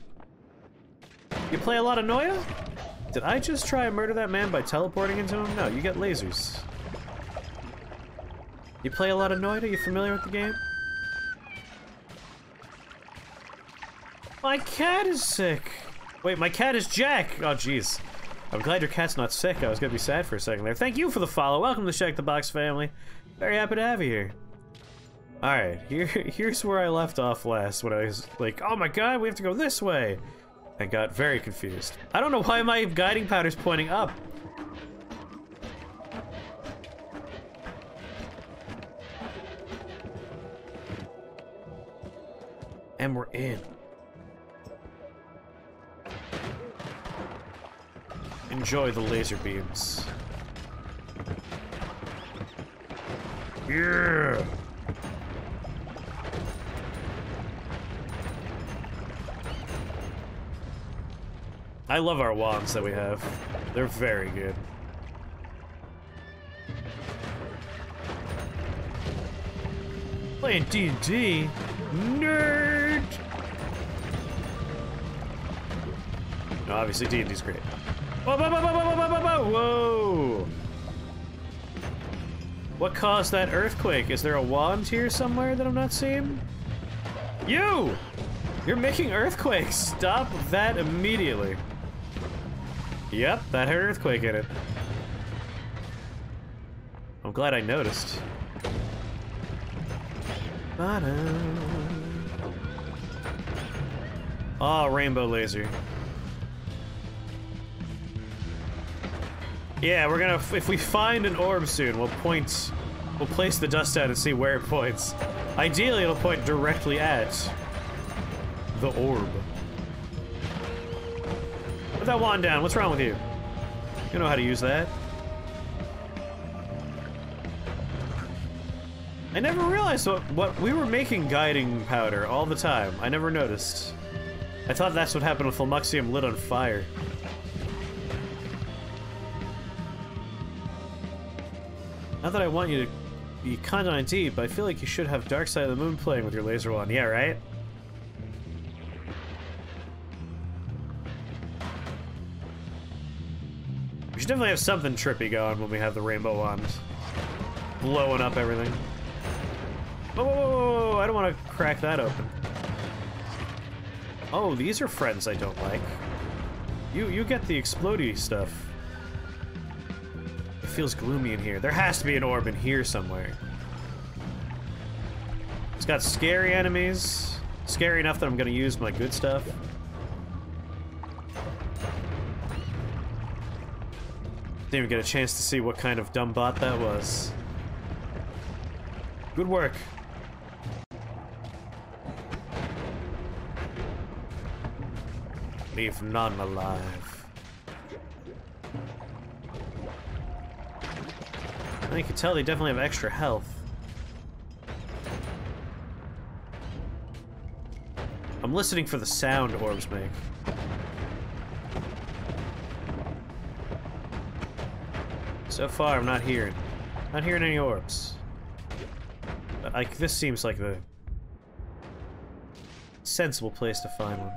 You play a lot of Noita? Did I just try and murder that man by teleporting into him? No, you get lasers. You play a lot of Noita? You familiar with the game? My cat is sick! Wait, my cat is Jack! Oh, jeez. I'm glad your cat's not sick. I was gonna be sad for a second there. Thank you for the follow. Welcome to Shake the Box family. Very happy to have you here. Alright, here's where I left off last, when I was like, oh my god, we have to go this way! I got very confused. I don't know why my guiding powder's pointing up. And we're in. enjoy the laser beams. Yeah! I love our wands that we have. They're very good. Playing D&D? Nerd! No, obviously D&D's great. Whoa, whoa, whoa, whoa, whoa, whoa, whoa, whoa! What caused that earthquake? Is there a wand here somewhere that I'm not seeing? You! You're making earthquakes! Stop that immediately. Yep, that had an earthquake in it. I'm glad I noticed. Oh, rainbow laser. Yeah, we're gonna, if we find an orb soon, we'll place the dust out and see where it points. Ideally, it'll point directly at the orb. Put that wand down. What's wrong with you? You know how to use that. I never realized what we were making guiding powder all the time. I never noticed. I thought that's what happened with Flumuxium lit on fire. Not that I want you to be kind on deep, but I feel like you should have Dark Side of the Moon playing with your laser wand. Yeah, right? We should definitely have something trippy going when we have the rainbow wand. Blowing up everything. Whoa, whoa, whoa, whoa, I don't want to crack that open. Oh, these are friends I don't like. You get the explodey stuff. It feels gloomy in here. There has to be an orb in here somewhere. It's got scary enemies. Scary enough that I'm gonna use my good stuff. Didn't even get a chance to see what kind of dumb bot that was. Good work. Leave none alive. You can tell they definitely have extra health. I'm listening for the sound orbs make. So far, I'm not hearing any orbs. Like, this seems like the sensible place to find one.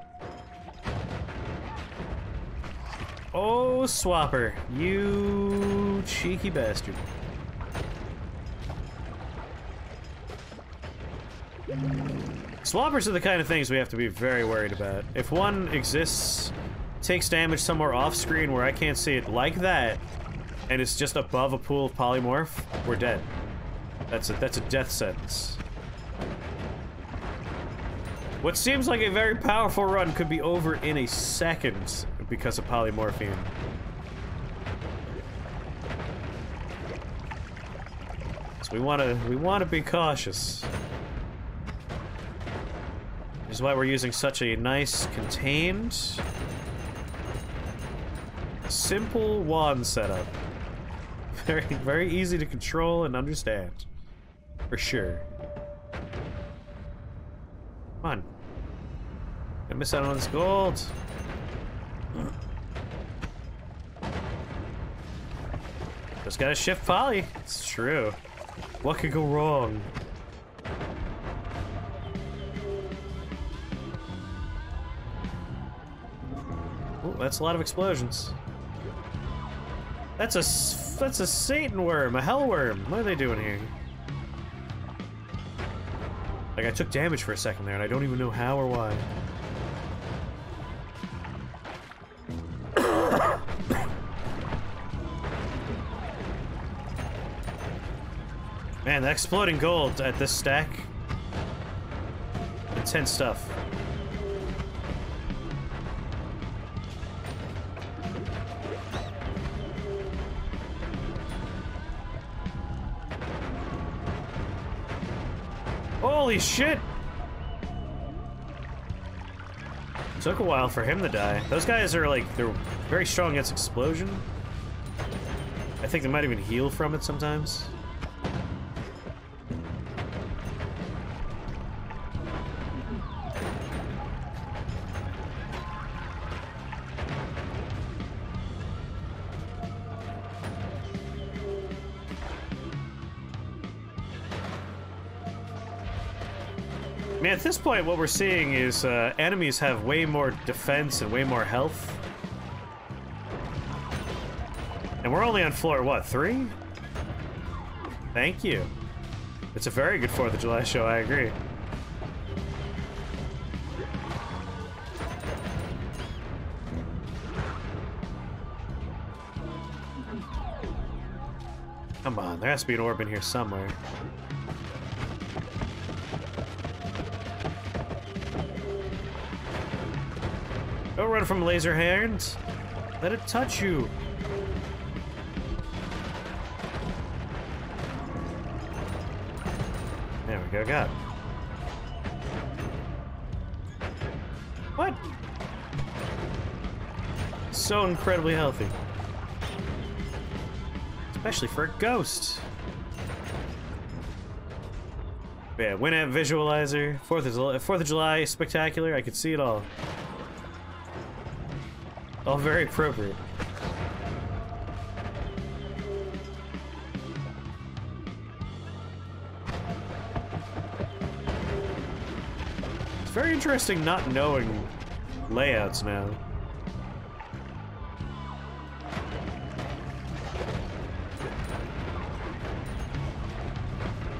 Oh, Swapper, you cheeky bastard. Swappers are the kind of things we have to be very worried about. If one exists, takes damage somewhere off screen where I can't see it like that, and it's just above a pool of polymorph, we're dead. That's a death sentence. What seems like a very powerful run could be over in a second because of polymorphine. So we wanna be cautious. This is why we're using such a nice, contained, simple wand setup. Very, very easy to control and understand. For sure. Come on. Gonna miss out on this gold. Just gotta shift poly. It's true. What could go wrong? Ooh, that's a lot of explosions. That's a Satan worm, a hell worm. What are they doing here? Like, I took damage for a second there, and I don't even know how or why. Man, that exploding gold at this stack. Intense stuff. Holy shit! Took a while for him to die. Those guys are like, they're very strong against explosion. I think they might even heal from it sometimes. Man, at this point, what we're seeing is enemies have way more defense and way more health. And we're only on floor, what, 3? Thank you. It's a very good 4th of July show, I agree. Come on, there has to be an orb in here somewhere. Don't run from laser hands. Let it touch you. There we go, got it. What? So incredibly healthy. Especially for a ghost. Yeah, Winamp visualizer, 4th of July spectacular, I could see it all. All very appropriate. It's very interesting not knowing layouts now.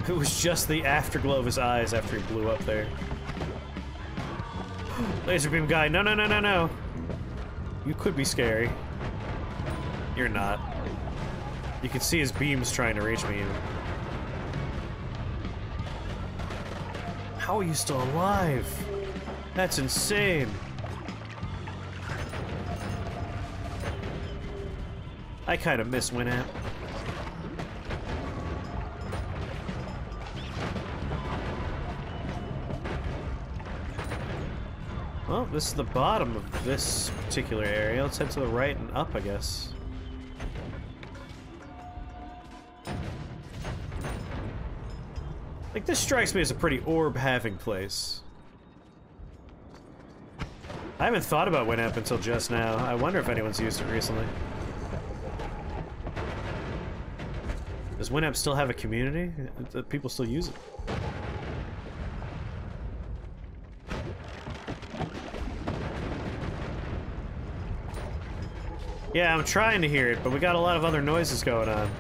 It was just the afterglow of his eyes after he blew up there. Laser beam guy, no, no, no, no, no. You could be scary. You're not. You can see his beams trying to reach me. How are you still alive? That's insane. I kind of miss Winamp. Well, this is the bottom of this particular area. Let's head to the right and up, I guess. Like, this strikes me as a pretty orb-having place. I haven't thought about Winamp until just now. I wonder if anyone's used it recently. Does Winamp still have a community? Do people still use it? Yeah, I'm trying to hear it, but we got a lot of other noises going on.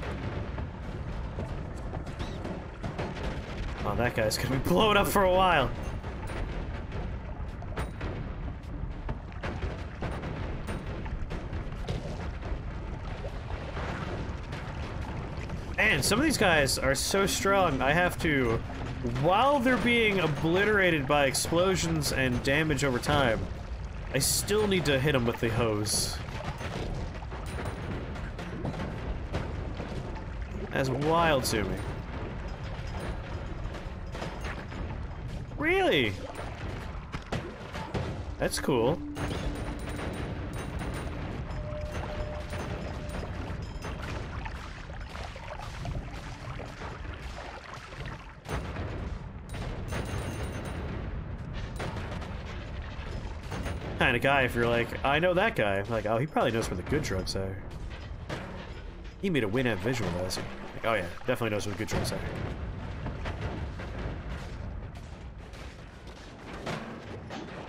Oh, that guy's gonna be blowing up for a while. Man, some of these guys are so strong, I have to, while they're being obliterated by explosions and damage over time, I still need to hit them with the hose. That's wild to me. Really? That's cool. Kind of guy if you're like, I know that guy. Like, oh, he probably knows where the good drugs are. He made a Winamp visualizer. Like, oh yeah, definitely knows where the good drugs are.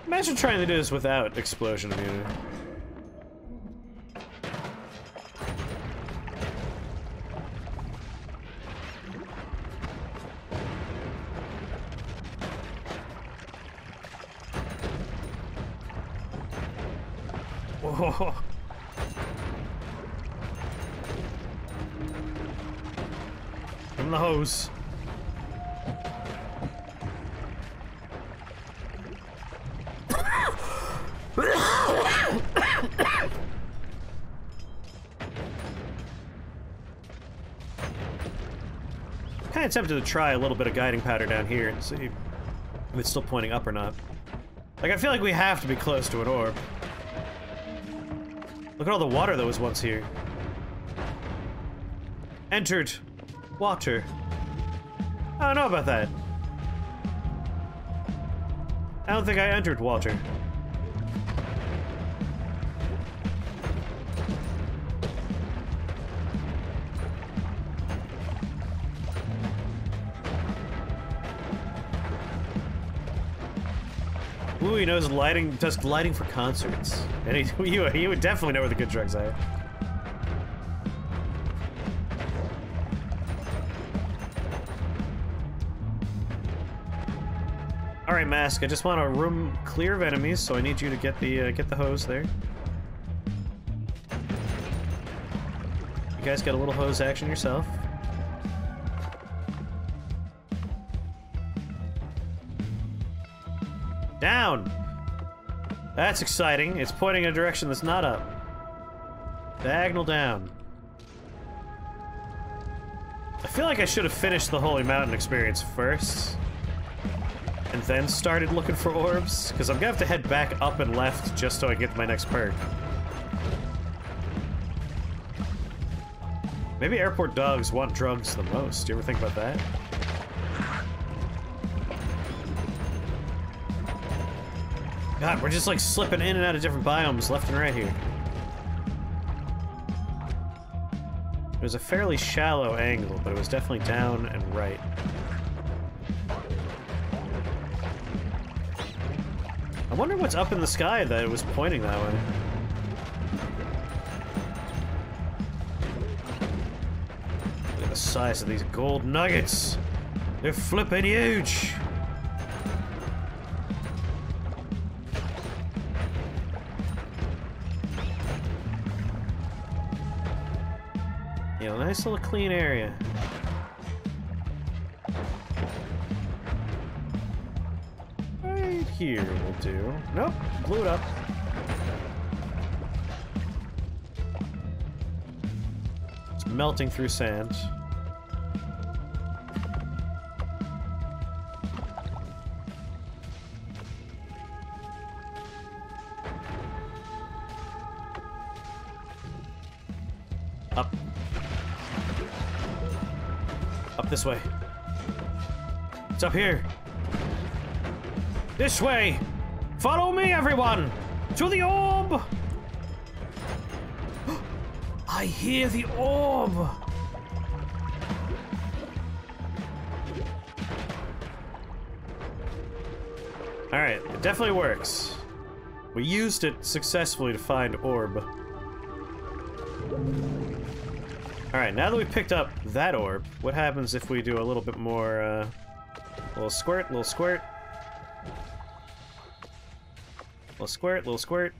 Imagine trying to do this without explosion immunity. Whoa. Give him the hose. Kind of tempted to try a little bit of guiding powder down here and see if it's still pointing up or not. Like, I feel like we have to be close to an orb. Look at all the water that was once here. Entered. Water. I don't know about that. I don't think I entered water. Ooh, he knows lighting, does lighting for concerts. And he would definitely know where the good drugs are. Alright, Mask, I just want a room clear of enemies, so I need you to get the hose there. You guys get a little hose action yourself. Down! That's exciting. It's pointing in a direction that's not up. Diagonal down. I feel like I should have finished the Holy Mountain experience first. And then started looking for orbs, because I'm gonna have to head back up and left just so I get my next perk. Maybe airport dogs want drugs the most. Do you ever think about that? God, we're just like slipping in and out of different biomes left and right here. It was a fairly shallow angle, but it was definitely down and right. I wonder what's up in the sky that it was pointing that way. Look at the size of these gold nuggets. They're flipping huge. Yeah, nice little clean area. Right here will do. Nope, blew it up. It's melting through sand. Up. Up this way. It's up here. This way! Follow me, everyone! To the orb! I hear the orb! Alright, it definitely works. We used it successfully to find orb. Alright, now that we've picked up that orb, what happens if we do a little bit more, little squirt, little squirt. Little squirt, little squirt.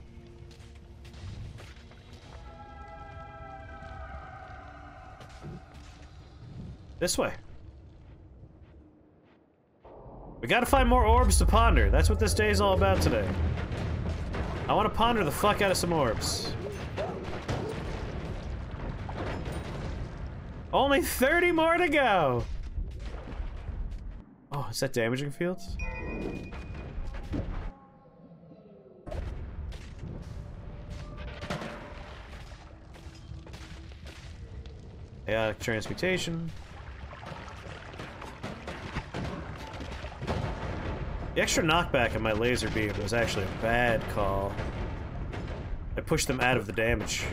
This way. We gotta find more orbs to ponder. That's what this day is all about today. I want to ponder the fuck out of some orbs. Only 30 more to go! Oh, is that damaging fields? Chaotic transmutation. The extra knockback of my laser beam was actually a bad call. I pushed them out of the damage.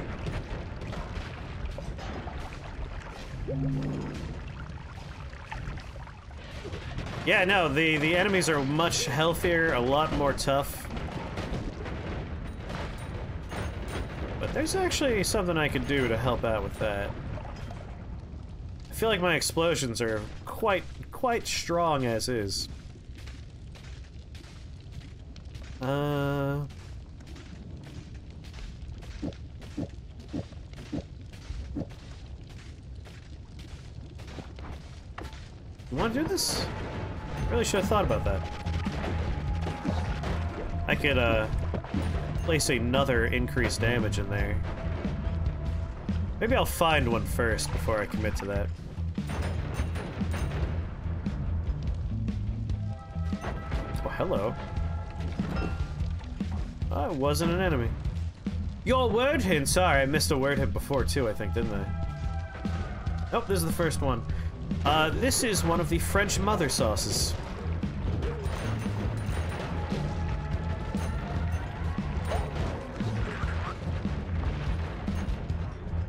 Yeah, no, the enemies are much healthier, a lot more tough. But there's actually something I could do to help out with that. I feel like my explosions are quite strong as is. You want to do this? Really should have thought about that. I could, place another increased damage in there. Maybe I'll find one first before I commit to that. Oh, hello. Oh, it wasn't an enemy. Yo, word hint! Sorry, I missed a word hint before too, I think, didn't I? Nope, this is the first one. This is one of the French mother sauces.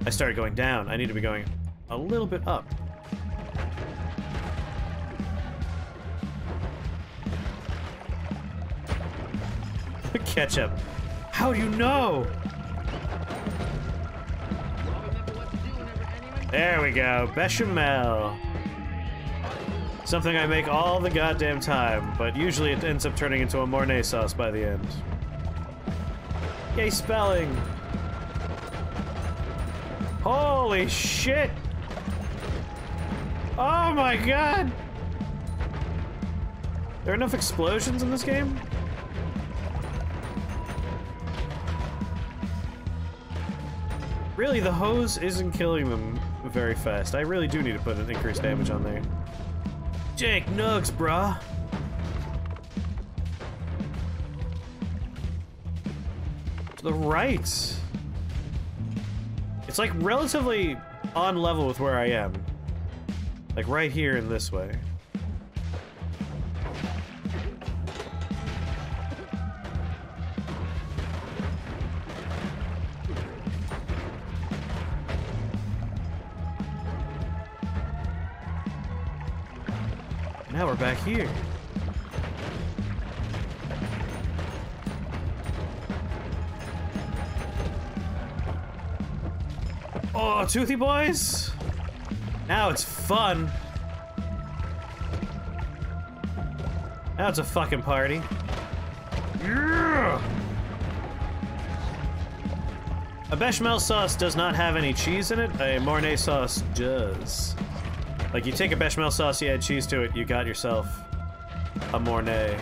I started going down. I need to be going a little bit up. Ketchup. How do you know? There we go. Bechamel. Something I make all the goddamn time, but usually it ends up turning into a Mornay sauce by the end. Yay, spelling! Holy shit! Oh my god! There are enough explosions in this game? Really, the hose isn't killing them very fast. I really do need to put an increased damage on there. Jake nugs, brah. To the right. It's like relatively on level with where I am. Like right here in this way. Now we're back here. Oh, toothy boys! Now it's fun. Now it's a fucking party. Yeah! A bechamel sauce does not have any cheese in it. A Mornay sauce does. Like, you take a bechamel sauce, you add cheese to it, you got yourself a Mornay.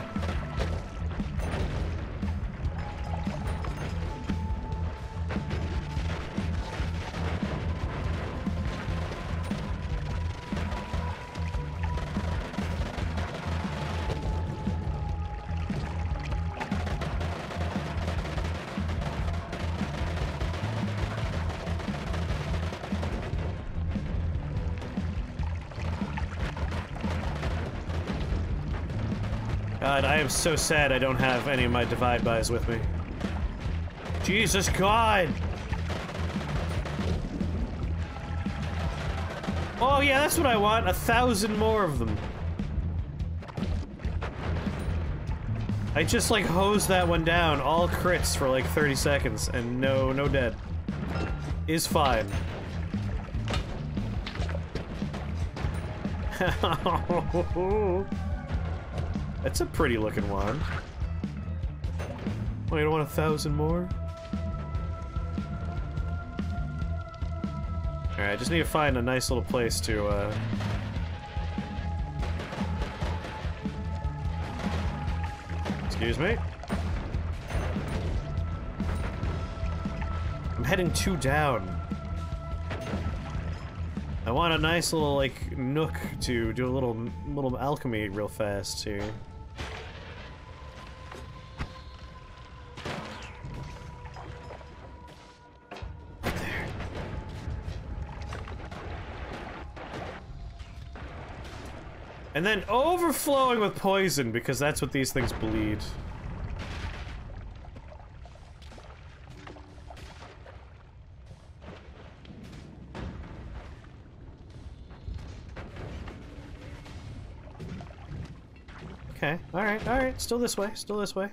God, I am so sad I don't have any of my divide buys with me. Jesus God! Oh yeah, that's what I want, 1,000 more of them. I just like hosed that one down, all crits for like 30 seconds, and no dead. Is fine. That's a pretty looking one. Oh, you don't want 1,000 more? Alright, I just need to find a nice little place to, Excuse me? I'm heading 2 down. I want a nice little, like, nook to do a little alchemy real fast here. There. And then overflowing with poison, because that's what these things bleed. Okay, alright, still this way, still this way.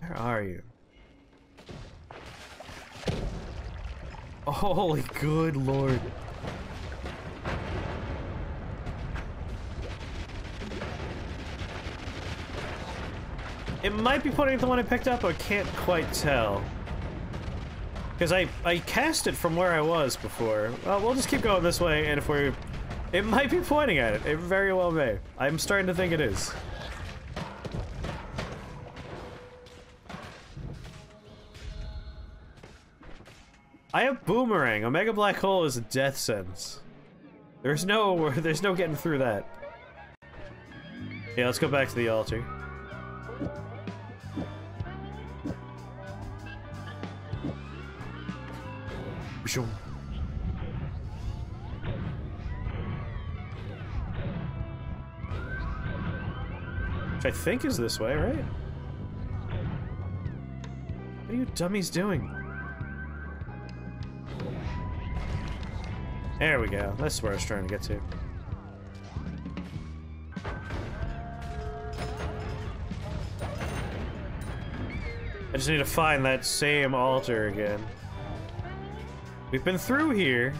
Where are you? Oh, holy good lord. It might be pointing at the one I picked up, but I can't quite tell. Because I cast it from where I was before. Well, we'll just keep going this way, and if we're... It might be pointing at it. It very well may. I'm starting to think it is. I have Boomerang. Omega Black Hole is a death sentence. There's no getting through that. Yeah, let's go back to the altar. Which I think is this way, right? What are you dummies doing? There we go. That's where I was trying to get to. I just need to find that same altar again. We've been through here.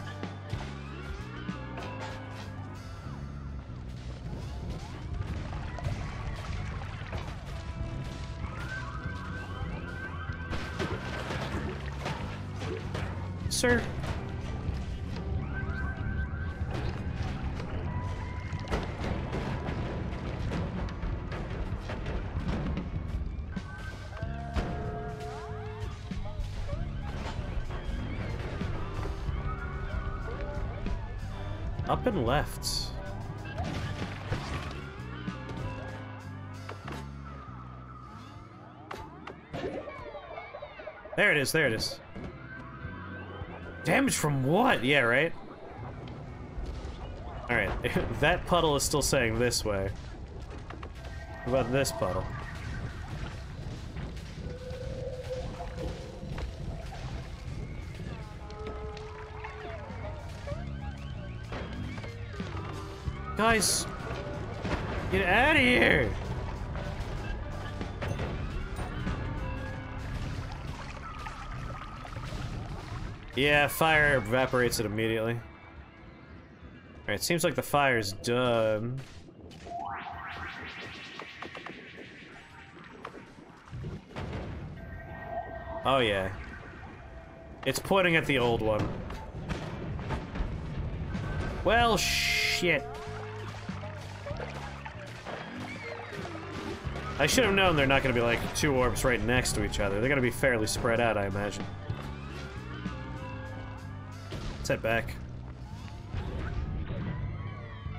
Sir. Up and left. There it is, there it is. Damage from what? Yeah, right? Alright, that puddle is still saying this way. What about this puddle? Guys, get out of here! Yeah, fire evaporates it immediately. Alright, seems like the fire's done. Oh yeah. It's pointing at the old one. Well, shit. I should have known they're not going to be like two orbs right next to each other. They're going to be fairly spread out, I imagine. Let's head back.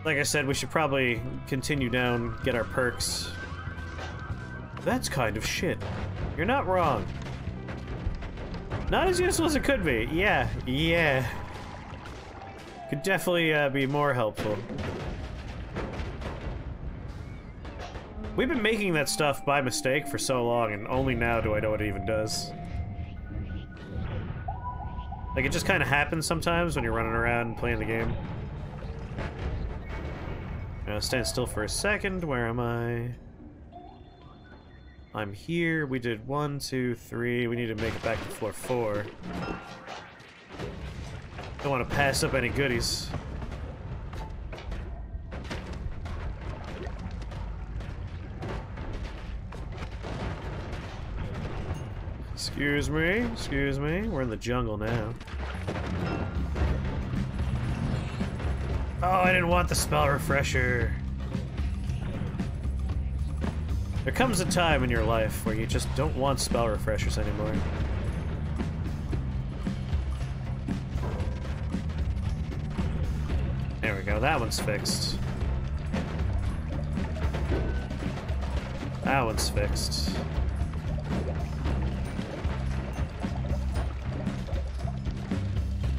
Like I said, we should probably continue down, get our perks. That's kind of shit. You're not wrong. Not as useful as it could be. Yeah, yeah. Could definitely be more helpful. We've been making that stuff by mistake for so long, and only now do I know what it even does. Like, it just kind of happens sometimes when you're running around and playing the game. Now, stand still for a second. Where am I? I'm here. We did 1, 2, 3. We need to make it back to floor 4. Don't want to pass up any goodies. Excuse me, we're in the jungle now. Oh, I didn't want the spell refresher. There comes a time in your life where you just don't want spell refreshers anymore. There we go, that one's fixed. That one's fixed.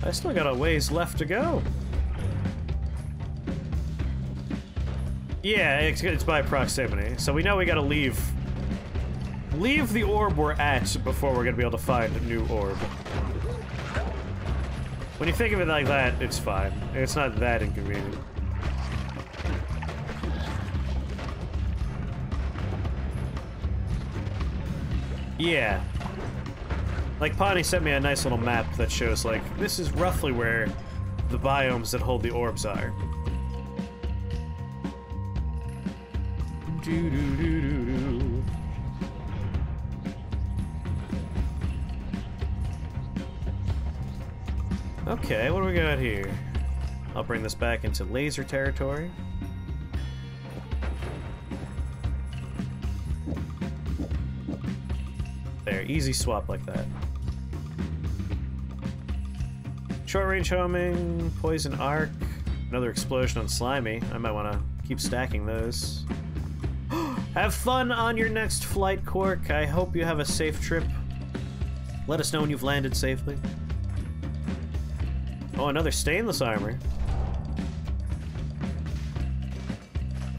I still got a ways left to go. Yeah, it's by proximity. So we know we gotta leave the orb we're at before we're gonna be able to find a new orb. When you think of it like that, it's fine. It's not that inconvenient. Yeah. Like, Pawnee sent me a nice little map that shows, like, this is roughly where the biomes that hold the orbs are. Doo-doo-doo-doo-doo. Okay, what do we got here? I'll bring this back into laser territory. There, easy swap like that. Short range homing, poison arc. Another explosion on Slimy. I might want to keep stacking those. Have fun on your next flight, Quark. I hope you have a safe trip. Let us know when you've landed safely. Oh, another stainless armor.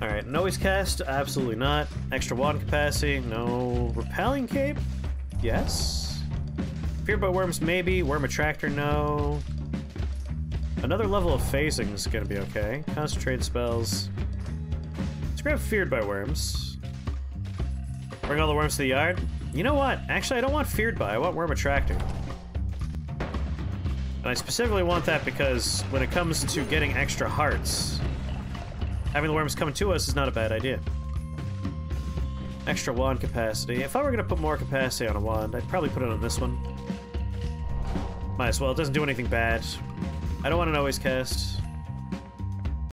Alright, noise cast? Absolutely not. Extra wand capacity? No. Repelling cape? Yes. Feared by worms? Maybe. Worm attractor? No. Another level of phasing is gonna be okay. Concentrate spells. Let's grab Feared by Worms. Bring all the worms to the yard. You know what? Actually, I don't want Feared by. I want Worm Attractor. And I specifically want that because when it comes to getting extra hearts, having the worms coming to us is not a bad idea. Extra wand capacity. If I were gonna put more capacity on a wand, I'd probably put it on this one. Might as well. It doesn't do anything bad. I don't want an always cast.